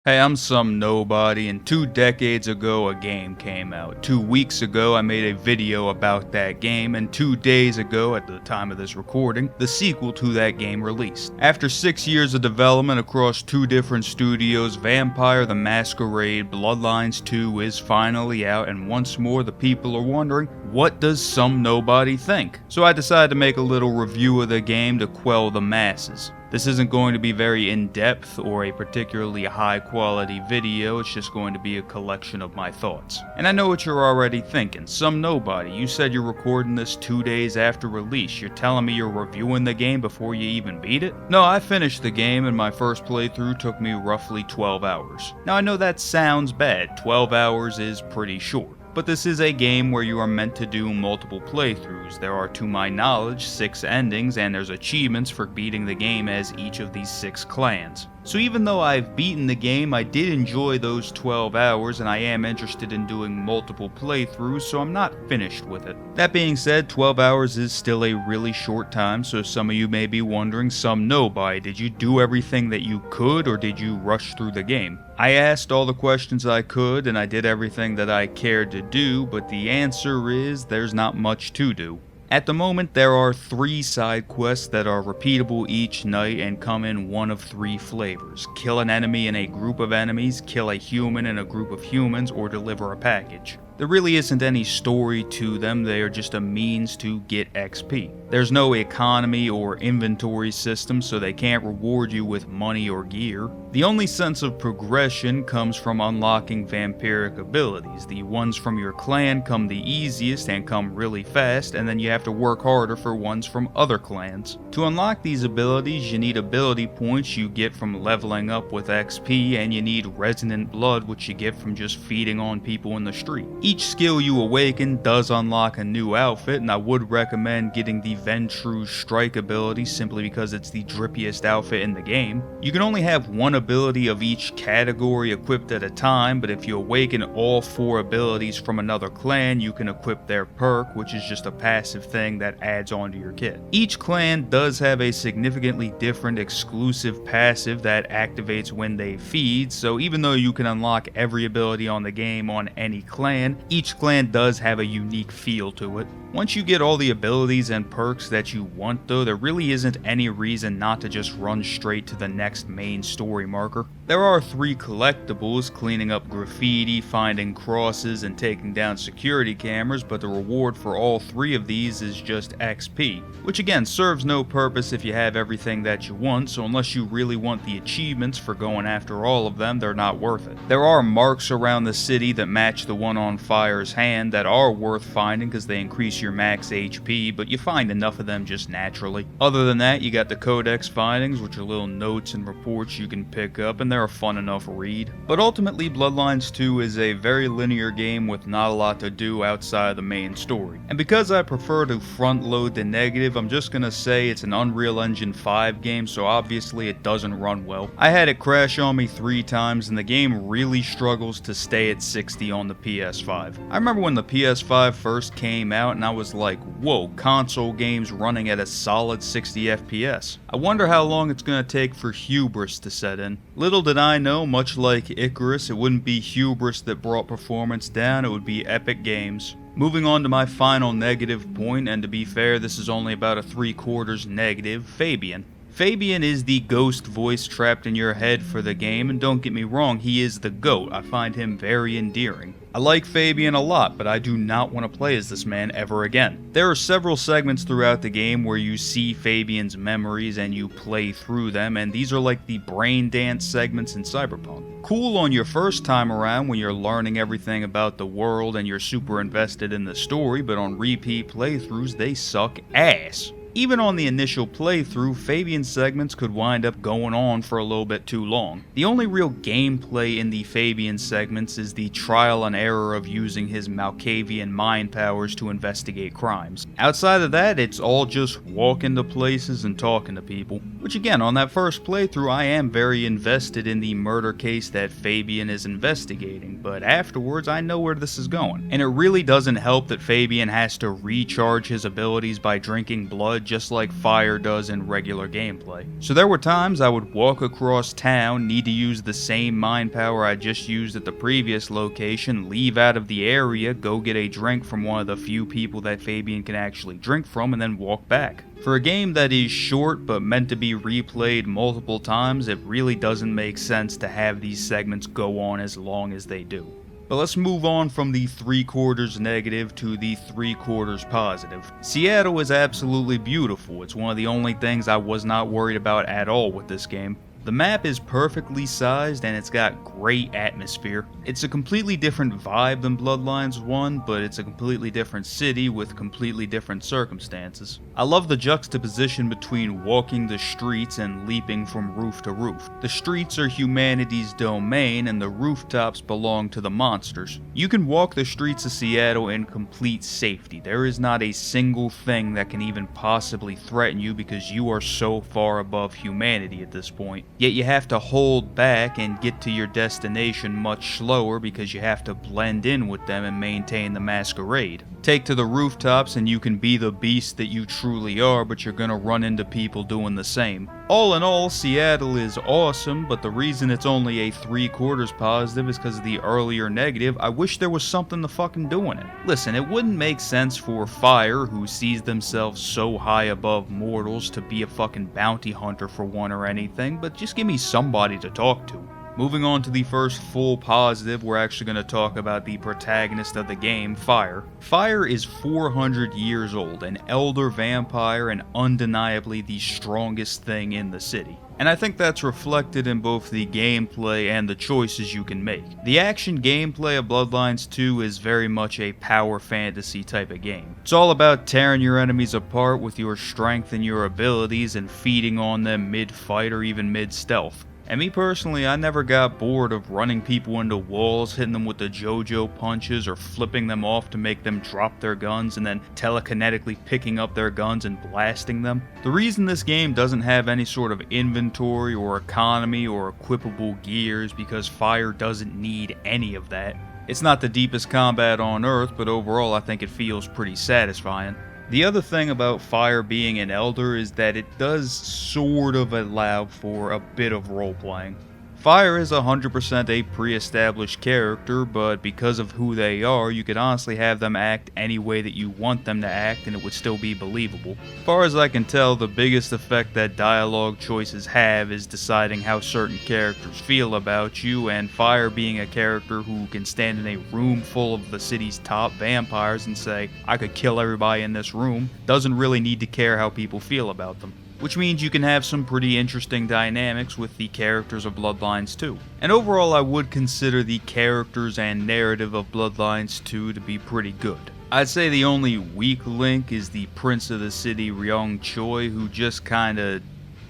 Hey, I'm some nobody, and 2 decades ago a game came out. 2 weeks ago I made a video about that game, and 2 days ago, at the time of this recording, the sequel to that game released. After 6 years of development across 2 different studios, Vampire the Masquerade Bloodlines 2 is finally out, and once more the people are wondering, what does some nobody think? So I decided to make a little review of the game to quell the masses. This isn't going to be very in-depth or a particularly high-quality video, it's just going to be a collection of my thoughts. And I know what you're already thinking, some nobody, you said you're recording this 2 days after release, you're telling me you're reviewing the game before you even beat it? No, I finished the game and my first playthrough took me roughly 12 hours. Now I know that sounds bad, 12 hours is pretty short. But this is a game where you are meant to do multiple playthroughs. There are, to my knowledge, 6 endings, and there's achievements for beating the game as each of these 6 clans. So even though I've beaten the game, I did enjoy those 12 hours, and I am interested in doing multiple playthroughs, so I'm not finished with it. That being said, 12 hours is still a really short time, so some of you may be wondering, some nobody, did you do everything that you could, or did you rush through the game? I asked all the questions I could, and I did everything that I cared to do, but the answer is there's not much to do. At the moment, there are 3 side quests that are repeatable each night and come in one of 3 flavors. Kill an enemy in a group of enemies, kill a human in a group of humans, or deliver a package. There really isn't any story to them, they are just a means to get XP. There's no economy or inventory system, so they can't reward you with money or gear. The only sense of progression comes from unlocking vampiric abilities. The ones from your clan come the easiest and come really fast, and then you have to work harder for ones from other clans. To unlock these abilities, you need ability points you get from leveling up with XP, and you need resonant blood, which you get from just feeding on people in the street. Each skill you awaken does unlock a new outfit, and I would recommend getting the Ventru Strike ability simply because it's the drippiest outfit in the game. You can only have one ability of each category equipped at a time, but if you awaken all 4 abilities from another clan, you can equip their perk, which is just a passive thing that adds onto your kit. Each clan does have a significantly different exclusive passive that activates when they feed, so even though you can unlock every ability on the game on any clan, each clan does have a unique feel to it. Once you get all the abilities and perks that you want though, there really isn't any reason not to just run straight to the next main story marker. There are 3 collectibles, cleaning up graffiti, finding crosses, and taking down security cameras, but the reward for all 3 of these is just XP, which again serves no purpose if you have everything that you want, so unless you really want the achievements for going after all of them, they're not worth it. There are marks around the city that match the one on Fire's hand that are worth finding because they increase your max HP, but you find enough of them just naturally. Other than that, you got the codex findings, which are little notes and reports you can pick up, and they're a fun enough read. But ultimately, Bloodlines 2 is a very linear game with not a lot to do outside the main story. And because I prefer to front load the negative, I'm just gonna say it's an Unreal Engine 5 game, so obviously it doesn't run well. I had it crash on me 3 times, and the game really struggles to stay at 60 on the PS5. I remember when the PS5 first came out, and I was like, whoa, console games running at a solid 60 FPS. I wonder how long it's gonna take for hubris to set in. Little did I know, much like Icarus, it wouldn't be hubris that brought performance down, it would be Epic Games. Moving on to my final negative point, and to be fair, this is only about a 3/4 negative, Fabian. Fabian is the ghost voice trapped in your head for the game, and don't get me wrong, he is the GOAT. I find him very endearing. I like Fabian a lot, but I do not want to play as this man ever again. There are several segments throughout the game where you see Fabian's memories and you play through them, and these are like the brain dance segments in Cyberpunk. Cool on your first time around when you're learning everything about the world and you're super invested in the story, but on repeat playthroughs, they suck ass. Even on the initial playthrough, Fabian's segments could wind up going on for a little bit too long. The only real gameplay in the Fabian segments is the trial and error of using his Malkavian mind powers to investigate crimes. Outside of that, it's all just walking to places and talking to people. Which again, on that first playthrough, I am very invested in the murder case that Fabian is investigating, but afterwards I know where this is going. And it really doesn't help that Fabian has to recharge his abilities by drinking blood just like Fire does in regular gameplay. So there were times I would walk across town, need to use the same mind power I just used at the previous location, leave out of the area, go get a drink from one of the few people that Fabian can actually drink from, and then walk back. For a game that is short but meant to be replayed multiple times, it really doesn't make sense to have these segments go on as long as they do. But let's move on from the 3/4 negative to the 3/4 positive. Seattle is absolutely beautiful. It's one of the only things I was not worried about at all with this game. The map is perfectly sized and it's got great atmosphere. It's a completely different vibe than Bloodlines 1, but it's a completely different city with completely different circumstances. I love the juxtaposition between walking the streets and leaping from roof to roof. The streets are humanity's domain and the rooftops belong to the monsters. You can walk the streets of Seattle in complete safety. There is not a single thing that can even possibly threaten you because you are so far above humanity at this point. Yet you have to hold back and get to your destination much slower because you have to blend in with them and maintain the masquerade. Take to the rooftops and you can be the beast that you truly are, but you're gonna run into people doing the same. All in all, Seattle is awesome, but the reason it's only a 3/4 positive is because of the earlier negative. I wish there was something to fucking do in it. Listen, it wouldn't make sense for Fire, who sees themselves so high above mortals, to be a fucking bounty hunter for one or anything, but just give me somebody to talk to. Moving on to the first full positive, we're actually going to talk about the protagonist of the game, Fire. Fire is 400 years old, an elder vampire, and undeniably the strongest thing in the city. And I think that's reflected in both the gameplay and the choices you can make. The action gameplay of Bloodlines 2 is very much a power fantasy type of game. It's all about tearing your enemies apart with your strength and your abilities and feeding on them mid-fight or even mid-stealth. And me personally, I never got bored of running people into walls, hitting them with the JoJo punches, or flipping them off to make them drop their guns and then telekinetically picking up their guns and blasting them. The reason this game doesn't have any sort of inventory or economy or equipable gear is because Fire doesn't need any of that. It's not the deepest combat on Earth, but overall I think it feels pretty satisfying. The other thing about Fire being an elder is that it does sort of allow for a bit of role-playing. Fire is 100% a pre-established character, but because of who they are, you could honestly have them act any way that you want them to act and it would still be believable. As far as I can tell, the biggest effect that dialogue choices have is deciding how certain characters feel about you, and Fire being a character who can stand in a room full of the city's top vampires and say, I could kill everybody in this room, doesn't really need to care how people feel about them. Which means you can have some pretty interesting dynamics with the characters of Bloodlines 2. And overall, I would consider the characters and narrative of Bloodlines 2 to be pretty good. I'd say the only weak link is the Prince of the City, Ryong Choi, who just kinda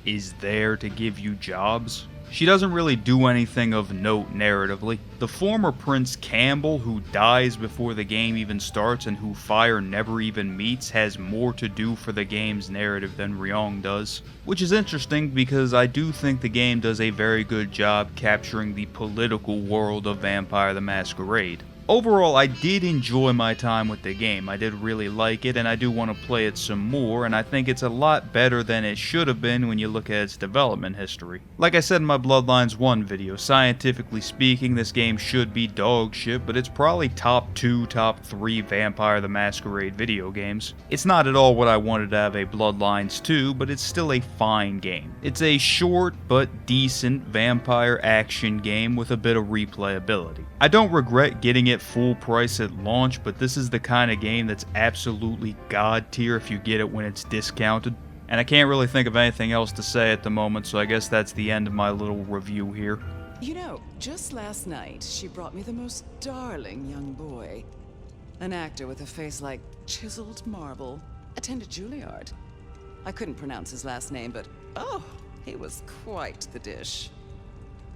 is there to give you jobs. She doesn't really do anything of note narratively. The former Prince Campbell, who dies before the game even starts and who Fire never even meets, has more to do for the game's narrative than Ryong does. Which is interesting because I do think the game does a very good job capturing the political world of Vampire the Masquerade. Overall, I did enjoy my time with the game. I did really like it, and I do want to play it some more, and I think it's a lot better than it should have been when you look at its development history. Like I said in my Bloodlines 1 video, scientifically speaking, this game should be dog shit, but it's probably top 2, top 3 Vampire the Masquerade video games. It's not at all what I wanted to have a Bloodlines 2, but it's still a fine game. It's a short but decent vampire action game with a bit of replayability. I don't regret getting it full price at launch, but this is the kind of game that's absolutely god tier if you get it when it's discounted. And I can't really think of anything else to say at the moment, so I guess that's the end of my little review here. You know, just last night, she brought me the most darling young boy. An actor with a face like chiseled marble. Attended Juilliard. I couldn't pronounce his last name, but oh, he was quite the dish.